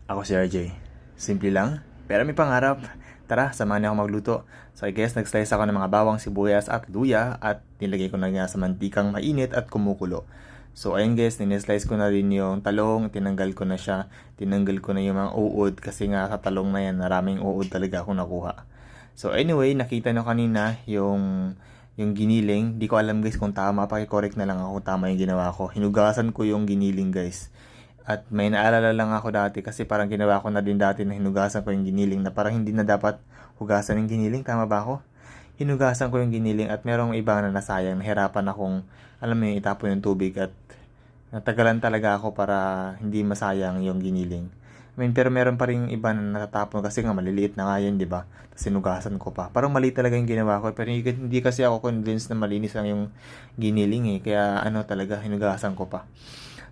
Ako si RJ. Simple lang, pero may pangarap. Tara, samahan niyo ako magluto. So I guess nag-slice ako ng mga bawang, sibuyas at luya at nilagay ko na nga sa mantikang mainit at kumukulo. So ayun guys, nineslice ko na rin yung talong, tinanggal ko na siya. Tinanggal ko na yung mga uod kasi nga sa talong na yan, maraming uod talaga akong nakuha. So anyway, nakita nyo kanina yung giniling. Di ko alam guys kung tama, paki-correct na lang ako kung tama yung ginawa ko. Hinugasan ko yung giniling guys. At may naalala lang ako dati kasi parang ginawa ko na din dati na hinugasan ko yung giniling na parang hindi na dapat hugasan yung giniling. Tama ba ako? Hinugasan ko yung giniling at merong iba na nasayang. Nahirapan akong, alam mo yung itapon yung tubig at natagalan talaga ako para hindi masayang yung giniling. Pero meron pa rin iba na natatapon kasi nga maliliit na nga yun, di ba? Tapos sinugasan ko pa. Parang mali talaga yung ginawa ko. Pero hindi kasi ako convinced na malinis lang yung giniling eh. Kaya ano talaga, hinugasan ko pa.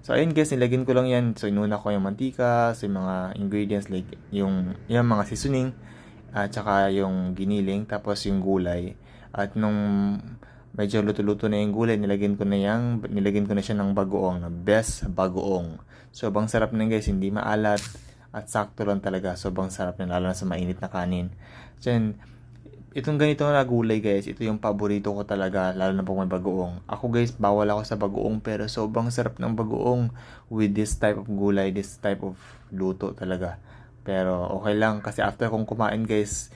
So ayun guys, nilagyan ko lang yan. So inuna ko yung mantika, so yung mga ingredients like yung mga seasoning, at saka yung giniling, tapos yung gulay. At nung medyo luto-luto na yung gulay, nilagyan ko na siya ng bagoong, na best bagoong. Sobrang sarap na guys, hindi maalat at sakto lang talaga. Sobrang sarap na lalo na sa mainit na kanin. So yun, itong ganito na gulay guys, ito yung paborito ko talaga, lalo na pag may bagoong. Ako guys, bawal ako sa bagoong pero sobrang sarap ng bagoong with this type of gulay, this type of luto talaga. Pero okay lang kasi after kong kumain guys,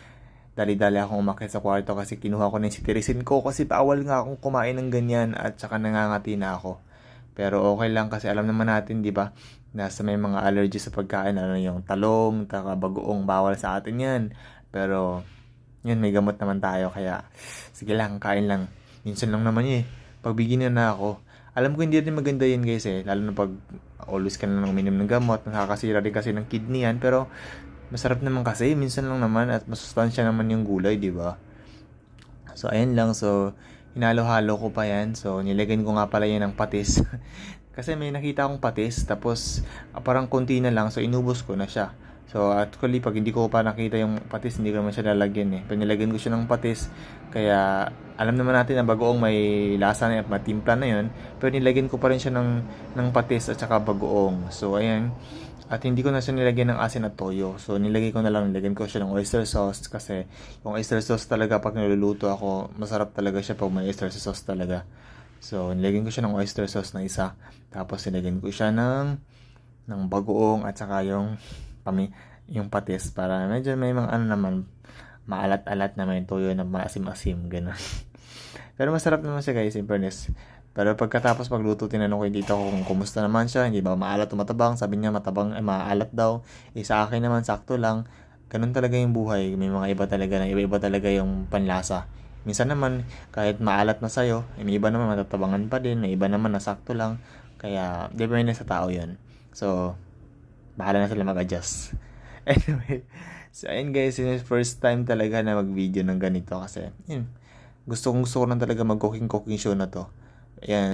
dali-dali akong umakyat sa kwarto kasi kinuha ko na yung sitirisin ko kasi bawal nga akong kumain ng ganyan at saka nangangati na ako. Pero okay lang kasi alam naman natin, di ba, na sa may mga allergy sa pagkain, ano yung talong, taka bagoong, bawal sa atin yan. Pero yun, may gamot naman tayo, kaya sige lang, kain lang. Minsan lang naman yun eh. Pagbigyan na ako. Alam ko hindi rin maganda yun guys eh. Lalo na pag always ka na nang uminom ng gamot. Nakakasira rin kasi ng kidney yan. Pero masarap naman kasi. Minsan lang naman at masustansya naman yung gulay, di ba? So, ayan lang. So, hinalo-halo ko pa yan. So, nilagyan ko nga pala yan ng patis. Kasi may nakita akong patis. Tapos, parang konti na lang. So, inubos ko na siya. So, actually, pag hindi ko pa nakita yung patis, hindi ko naman siya lalagyan eh. Pag nilagyan ko siya ng patis, kaya alam naman natin na bagoong may lasa na at matimpla na yun. Pero nilagyan ko pa rin siya ng patis at saka bagoong. So, ayan. At hindi ko na siya nilagyan ng asin at toyo. So, nilagyan ko siya ng oyster sauce kasi yung oyster sauce talaga pag niluluto ako, masarap talaga siya pag may oyster sauce talaga. So, nilagyan ko siya ng oyster sauce na isa. Tapos, nilagyan ko siya ng bagoong at saka yung patis para medyo may mga ano naman, maalat-alat na may toyo na maasim-asim, gano'n. Pero masarap naman siya guys, in fairness. Pero pagkatapos magluto, tinanong ko yung tita ko kung kumusta naman siya, hindi ba maalat o matabang. Sabi niya matabang, maalat daw. Sa akin naman, sakto lang. Ganun talaga yung buhay. May mga iba talaga na iba-iba talaga yung panlasa. Minsan naman, kahit maalat na sa'yo, may iba naman matatabangan pa din, may iba naman na sakto lang. Kaya, depende sa tao yun. So, bahala na sila mag-adjust. Anyway, so ayun guys, yun yung first time talaga na mag-video ng ganito kasi, yun, gusto ko lang talaga mag-cooking show na to. Ayan.